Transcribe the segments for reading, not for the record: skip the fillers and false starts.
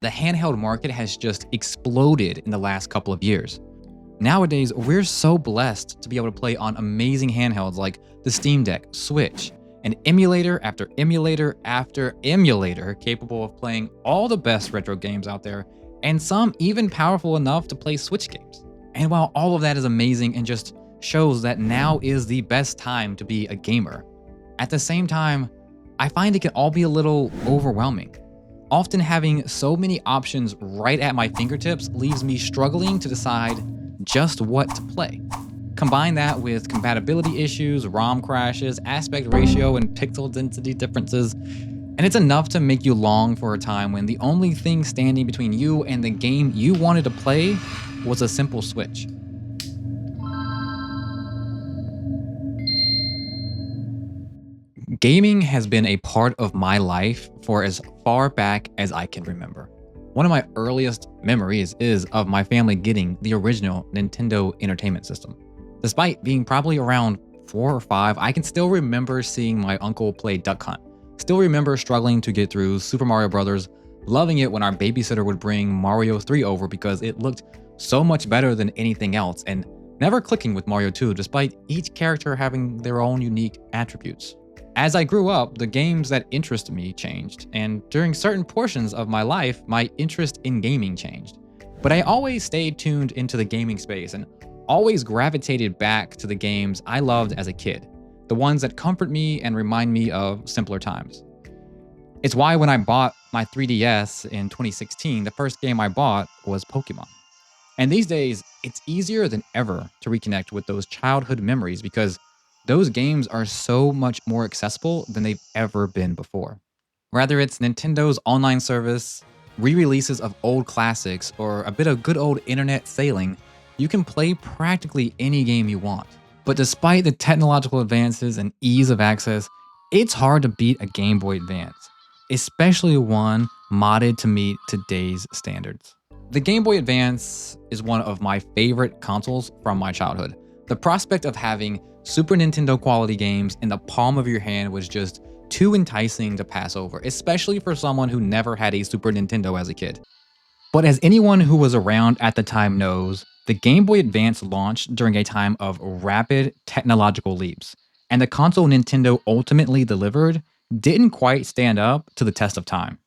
The handheld market has just exploded in the last couple of years. Nowadays, we're so blessed to be able to play on amazing handhelds like the Steam Deck, Switch, and emulator after emulator after emulator capable of playing all the best retro games out there, and some even powerful enough to play Switch games. And while all of that is amazing and just shows that now is the best time to be a gamer, at the same time, I find it can all be a little overwhelming. Often having so many options right at my fingertips leaves me struggling to decide just what to play. Combine that with compatibility issues, ROM crashes, aspect ratio, and pixel density differences, and it's enough to make you long for a time when the only thing standing between you and the game you wanted to play was a simple Switch. Gaming has been a part of my life for as far back as I can remember. One of my earliest memories is of my family getting the original Nintendo Entertainment System. Despite being probably around 4 or 5, I can still remember seeing my uncle play Duck Hunt. Still remember struggling to get through Super Mario Bros., loving it when our babysitter would bring Mario 3 over because it looked so much better than anything else, and never clicking with Mario 2 despite each character having their own unique attributes. As I grew up, the games that interested me changed, and during certain portions of my life, my interest in gaming changed. But I always stayed tuned into the gaming space and always gravitated back to the games I loved as a kid, the ones that comfort me and remind me of simpler times. It's why when I bought my 3DS in 2016, the first game I bought was Pokemon. And these days, it's easier than ever to reconnect with those childhood memories because those games are so much more accessible than they've ever been before. Whether it's Nintendo's online service, re-releases of old classics, or a bit of good old internet sailing, you can play practically any game you want. But despite the technological advances and ease of access, it's hard to beat a Game Boy Advance, especially one modded to meet today's standards. The Game Boy Advance is one of my favorite consoles from my childhood. The prospect of having Super Nintendo quality games in the palm of your hand was just too enticing to pass over, especially for someone who never had a Super Nintendo as a kid. But as anyone who was around at the time knows, the Game Boy Advance launched during a time of rapid technological leaps, and the console Nintendo ultimately delivered didn't quite stand up to the test of time.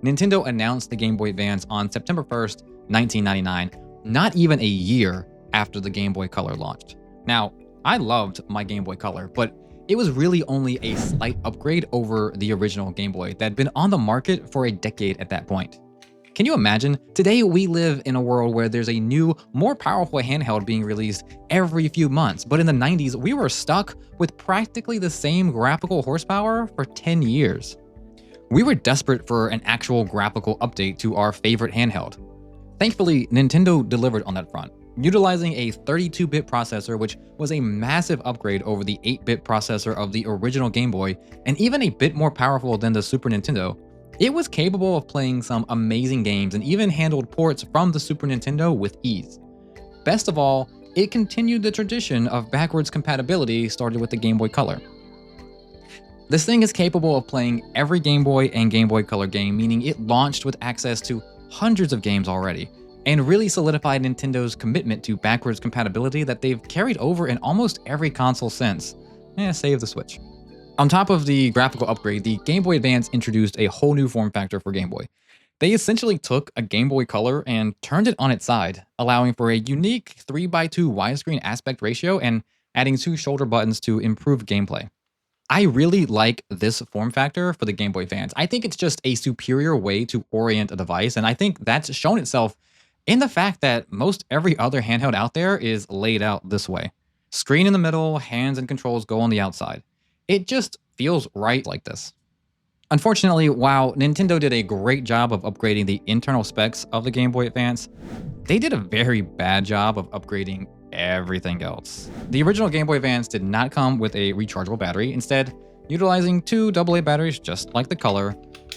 Nintendo announced the Game Boy Advance on September 1st, 1999, not even a year after the Game Boy Color launched. Now, I loved my Game Boy Color, but it was really only a slight upgrade over the original Game Boy that had been on the market for a decade at that point. Can you imagine? Today we live in a world where there's a new, more powerful handheld being released every few months, but in the 90s we were stuck with practically the same graphical horsepower for 10 years. We were desperate for an actual graphical update to our favorite handheld. Thankfully, Nintendo delivered on that front, utilizing a 32-bit processor, which was a massive upgrade over the 8-bit processor of the original Game Boy, and even a bit more powerful than the Super Nintendo. It was capable of playing some amazing games and even handled ports from the Super Nintendo with ease. Best of all, it continued the tradition of backwards compatibility started with the Game Boy Color. This thing is capable of playing every Game Boy and Game Boy Color game, meaning it launched with access to hundreds of games already, and really solidified Nintendo's commitment to backwards compatibility that they've carried over in almost every console since. Save the Switch. On top of the graphical upgrade, the Game Boy Advance introduced a whole new form factor for Game Boy. They essentially took a Game Boy Color and turned it on its side, allowing for a unique 3:2 widescreen aspect ratio and adding 2 shoulder buttons to improve gameplay. I really like this form factor for the Game Boy Advance. I think it's just a superior way to orient a device, and I think that's shown itself in the fact that most every other handheld out there is laid out this way. Screen in the middle, hands and controls go on the outside. It just feels right like this. Unfortunately, while Nintendo did a great job of upgrading the internal specs of the Game Boy Advance, they did a very bad job of upgrading everything else. The original Game Boy Advance did not come with a rechargeable battery, instead utilizing 2 AA batteries just like the Color.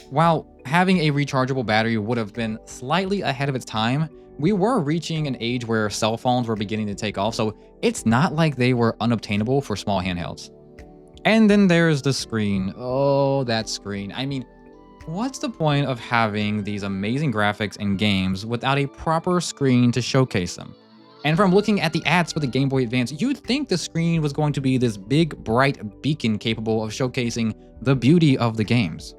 While having a rechargeable battery would have been slightly ahead of its time, we were reaching an age where cell phones were beginning to take off, so it's not like they were unobtainable for small handhelds. And then there's the screen. Oh, that screen. I mean, What's the point of having these amazing graphics and games without a proper screen to showcase them? And from looking at the ads for the Game Boy Advance, you'd think the screen was going to be this big, bright beacon capable of showcasing the beauty of the games.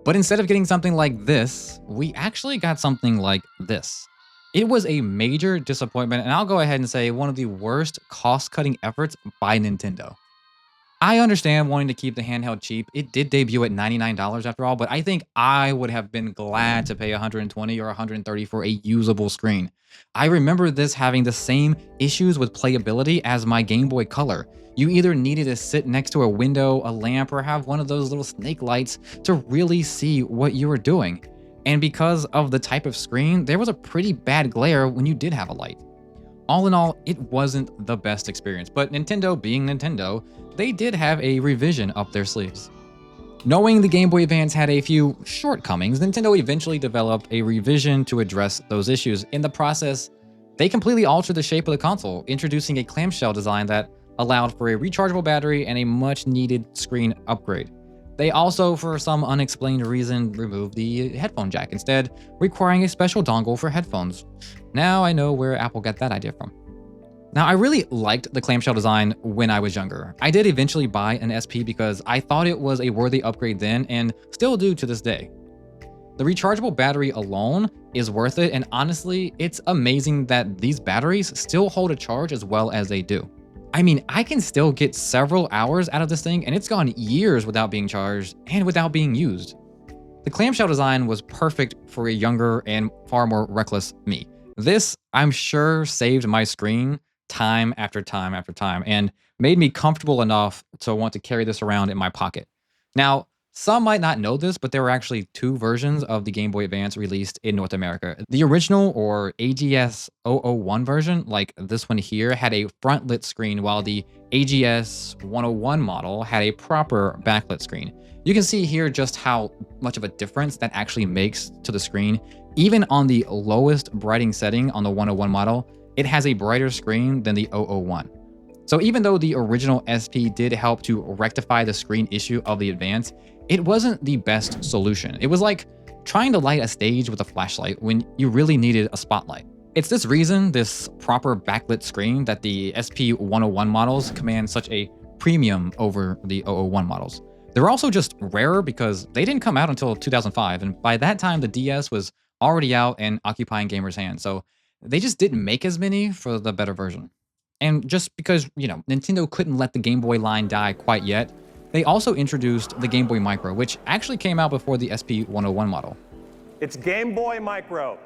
But instead of getting something like this, we actually got something like this. It was a major disappointment, and I'll go ahead and say one of the worst cost-cutting efforts by Nintendo. I understand wanting to keep the handheld cheap. It did debut at $99 after all, but I think I would have been glad to pay 120 or 130 for a usable screen. I remember this having the same issues with playability as my Game Boy Color. You either needed to sit next to a window, a lamp, or have one of those little snake lights to really see what you were doing. And because of the type of screen, there was a pretty bad glare when you did have a light. All in all, it wasn't the best experience, but Nintendo being Nintendo, they did have a revision up their sleeves. Knowing the Game Boy Advance had a few shortcomings, Nintendo eventually developed a revision to address those issues. In the process, they completely altered the shape of the console, introducing a clamshell design that allowed for a rechargeable battery and a much needed screen upgrade. They also, for some unexplained reason, removed the headphone jack, instead requiring a special dongle for headphones. Now I know where Apple got that idea from. Now, I really liked the clamshell design when I was younger. I did eventually buy an SP because I thought it was a worthy upgrade then and still do to this day. The rechargeable battery alone is worth it, and honestly, it's amazing that these batteries still hold a charge as well as they do. I mean, I can still get several hours out of this thing, and it's gone years without being charged and without being used. The clamshell design was perfect for a younger and far more reckless me. This, I'm sure, saved my screen time after time after time and made me comfortable enough to want to carry this around in my pocket. Now, some might not know this, but there were actually two versions of the Game Boy Advance released in North America. The original, or AGS 001 version, like this one here, had a front-lit screen, while the AGS 101 model had a proper backlit screen. You can see here just how much of a difference that actually makes to the screen. Even on the lowest brighting setting on the 101 model, it has a brighter screen than the 001. So even though the original SP did help to rectify the screen issue of the Advance, it wasn't the best solution. It was like trying to light a stage with a flashlight when you really needed a spotlight. It's this reason, this proper backlit screen, that the SP 101 models command such a premium over the 001 models. They're also just rarer because they didn't come out until 2005, and by that time the DS was already out and occupying gamers' hands, so they just didn't make as many for the better version. And just because, Nintendo couldn't let the Game Boy line die quite yet, they also introduced the Game Boy Micro, which actually came out before the SP 101 model. It's Game Boy Micro.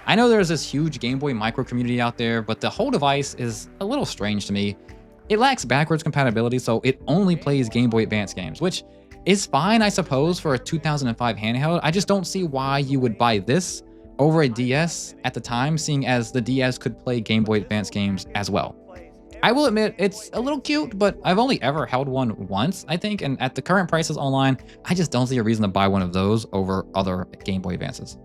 I know there's this huge Game Boy Micro community out there, but the whole device is a little strange to me. It lacks backwards compatibility, so it only plays Game Boy Advance games, which is fine, I suppose, for a 2005 handheld. I just don't see why you would buy this over a DS at the time, seeing as the DS could play Game Boy Advance games as well. I will admit, it's a little cute, but I've only ever held one once, I think, and at the current prices online, I just don't see a reason to buy one of those over other Game Boy Advances.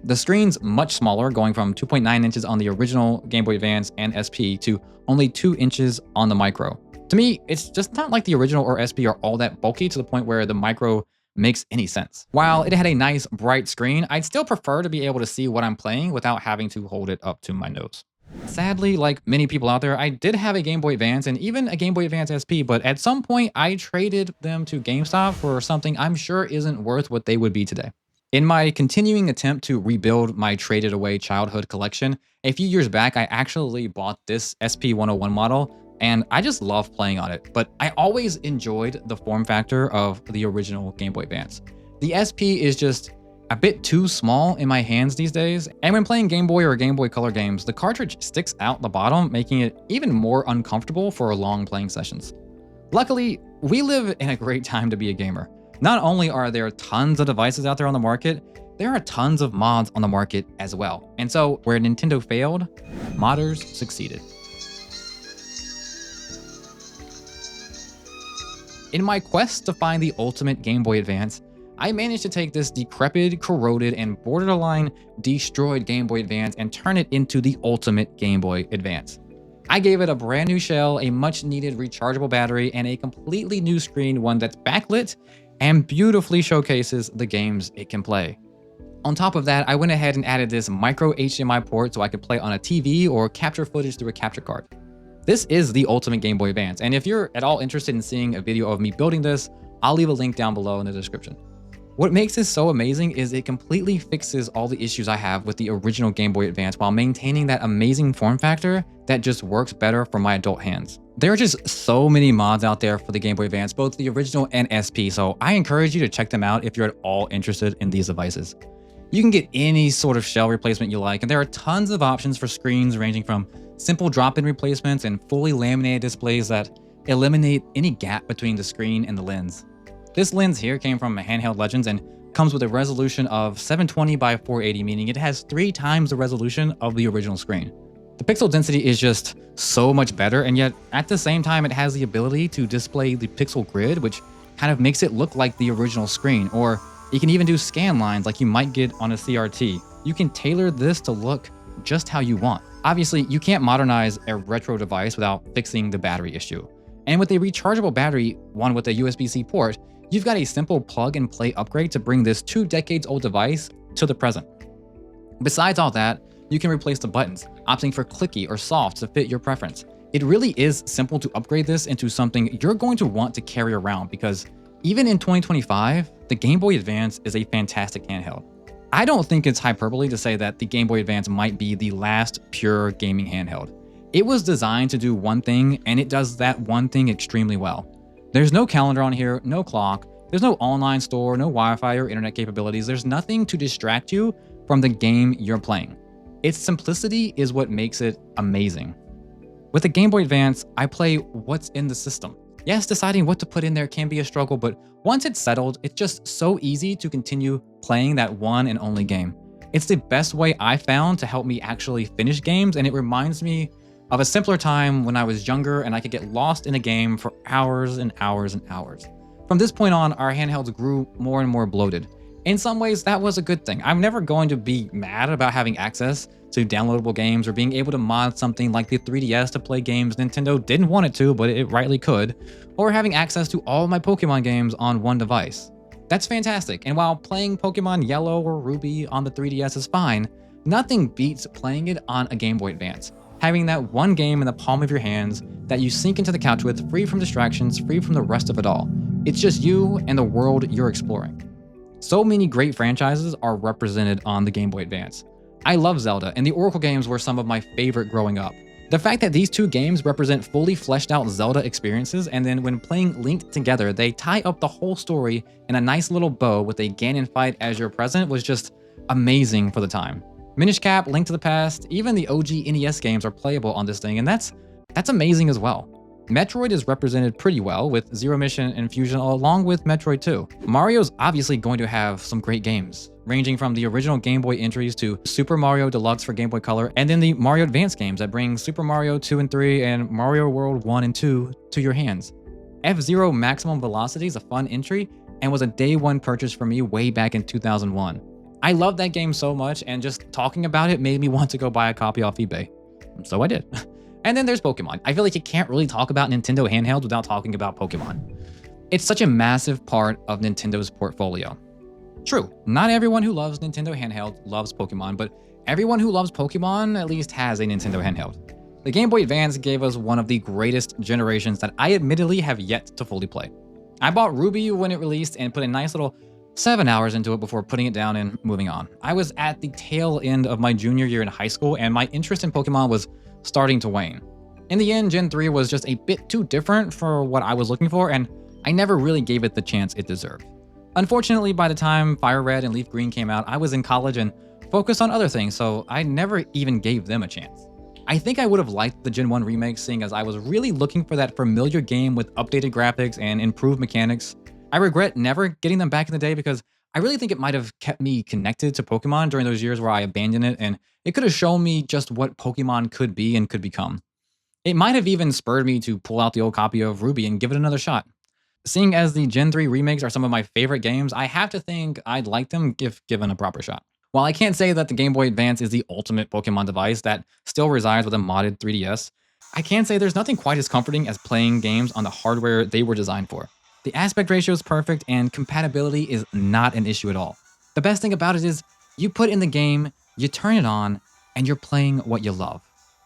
The screen's much smaller, going from 2.9 inches on the original Game Boy Advance and SP to only 2 inches on the Micro. To me, it's just not like the original or SP are all that bulky to the point where the Micro makes any sense. While it had a nice bright screen, I'd still prefer to be able to see what I'm playing without having to hold it up to my nose. Sadly, like many people out there, I did have a Game Boy Advance and even a Game Boy Advance SP, but at some point I traded them to GameStop for something I'm sure isn't worth what they would be today. In my continuing attempt to rebuild my traded away childhood collection, a few years back I actually bought this SP101 model, and I just love playing on it, but I always enjoyed the form factor of the original Game Boy Advance. The SP is just a bit too small in my hands these days, and when playing Game Boy or Game Boy Color games, the cartridge sticks out the bottom, making it even more uncomfortable for long playing sessions. Luckily, we live in a great time to be a gamer. Not only are there tons of devices out there on the market, there are tons of mods on the market as well. And so, where Nintendo failed, modders succeeded. In my quest to find the ultimate Game Boy Advance, I managed to take this decrepit, corroded, and borderline destroyed Game Boy Advance and turn it into the ultimate Game Boy Advance. I gave it a brand new shell, a much needed rechargeable battery, and a completely new screen, one that's backlit and beautifully showcases the games it can play. On top of that, I went ahead and added this micro HDMI port so I could play on a TV or capture footage through a capture card. This is the ultimate Game Boy Advance, and if you're at all interested in seeing a video of me building this, I'll leave a link down below in the description. What makes this so amazing is it completely fixes all the issues I have with the original Game Boy Advance while maintaining that amazing form factor that just works better for my adult hands. There are just so many mods out there for the Game Boy Advance, both the original and SP, so I encourage you to check them out if you're at all interested in these devices. You can get any sort of shell replacement you like, and there are tons of options for screens ranging from simple drop-in replacements and fully laminated displays that eliminate any gap between the screen and the lens. This lens here came from Handheld Legends and comes with a resolution of 720 by 480, meaning it has 3 times the resolution of the original screen. The pixel density is just so much better, and yet at the same time it has the ability to display the pixel grid, which kind of makes it look like the original screen, or you can even do scan lines like you might get on a CRT. You can tailor this to look just how you want. Obviously, you can't modernize a retro device without fixing the battery issue. And with a rechargeable battery, one with a USB-C port, you've got a simple plug-and-play upgrade to bring this 2 decades old device to the present. Besides all that, you can replace the buttons, opting for clicky or soft to fit your preference. It really is simple to upgrade this into something you're going to want to carry around because even in 2025, the Game Boy Advance is a fantastic handheld. I don't think it's hyperbole to say that the Game Boy Advance might be the last pure gaming handheld. It was designed to do one thing, and it does that one thing extremely well. There's no calendar on here, no clock, there's no online store, no Wi-Fi or internet capabilities. There's nothing to distract you from the game you're playing. Its simplicity is what makes it amazing. With the Game Boy Advance, I play what's in the system. Yes, deciding what to put in there can be a struggle, but once it's settled, it's just so easy to continue playing that one and only game. It's the best way I found to help me actually finish games, and it reminds me of a simpler time when I was younger and I could get lost in a game for hours and hours and hours. From this point on, our handhelds grew more and more bloated. In some ways, that was a good thing. I'm never going to be mad about having access to downloadable games or being able to mod something like the 3DS to play games Nintendo didn't want it to, but it rightly could, or having access to all my Pokemon games on one device. That's fantastic, and while playing Pokemon Yellow or Ruby on the 3DS is fine, nothing beats playing it on a Game Boy Advance. Having that one game in the palm of your hands that you sink into the couch with, free from distractions, free from the rest of it all. It's just you and the world you're exploring. So many great franchises are represented on the Game Boy Advance. I love Zelda, and the Oracle games were some of my favorite growing up. The fact that these 2 games represent fully fleshed out Zelda experiences, and then when playing linked together, they tie up the whole story in a nice little bow with a Ganon fight as your present was just amazing for the time. Minish Cap, Link to the Past, even the OG NES games are playable on this thing, and that's amazing as well. Metroid is represented pretty well with Zero Mission and Fusion along with Metroid 2. Mario's obviously going to have some great games, ranging from the original Game Boy entries to Super Mario Deluxe for Game Boy Color, and then the Mario Advance games that bring Super Mario 2 and 3 and Mario World 1 and 2 to your hands. F-Zero Maximum Velocity is a fun entry and was a day one purchase for me way back in 2001. I love that game so much, and just talking about it made me want to go buy a copy off eBay. So I did. And then there's Pokemon. I feel like you can't really talk about Nintendo handhelds without talking about Pokemon. It's such a massive part of Nintendo's portfolio. True, not everyone who loves Nintendo handheld loves Pokemon, but everyone who loves Pokemon at least has a Nintendo handheld. The Game Boy Advance gave us one of the greatest generations that I admittedly have yet to fully play. I bought Ruby when it released and put a nice little 7 hours into it before putting it down and moving on. I was at the tail end of my junior year in high school, and my interest in Pokemon was starting to wane. In the end, Gen 3 was just a bit too different for what I was looking for, and I never really gave it the chance it deserved. Unfortunately, by the time Fire Red and Leaf Green came out, I was in college and focused on other things, so I never even gave them a chance. I think I would have liked the Gen 1 remake, seeing as I was really looking for that familiar game with updated graphics and improved mechanics. I regret never getting them back in the day because I really think it might have kept me connected to Pokemon during those years where I abandoned it, and it could have shown me just what Pokemon could be and could become. It might have even spurred me to pull out the old copy of Ruby and give it another shot. Seeing as the Gen 3 remakes are some of my favorite games, I have to think I'd like them if given a proper shot. While I can't say that the Game Boy Advance is the ultimate Pokemon device that still resides with a modded 3DS, I can say there's nothing quite as comforting as playing games on the hardware they were designed for. The aspect ratio is perfect and compatibility is not an issue at all. The best thing about it is you put in the game, you turn it on, and you're playing what you love.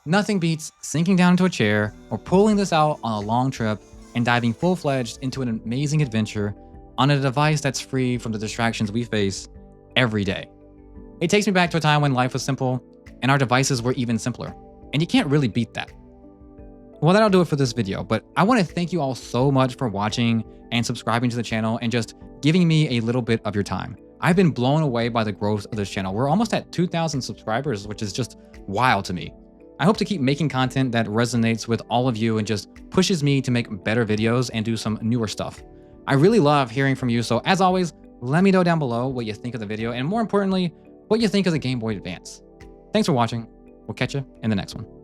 Nothing beats sinking down into a chair or pulling this out on a long trip and diving full-fledged into an amazing adventure on a device that's free from the distractions we face every day. It takes me back to a time when life was simple and our devices were even simpler, and you can't really beat that. Well, that'll do it for this video, but I want to thank you all so much for watching and subscribing to the channel and just giving me a little bit of your time. I've been blown away by the growth of this channel. We're almost at 2,000 subscribers, which is just wild to me. I hope to keep making content that resonates with all of you and just pushes me to make better videos and do some newer stuff. I really love hearing from you, so as always, let me know down below what you think of the video and more importantly, what you think of the Game Boy Advance. Thanks for watching. We'll catch you in the next one.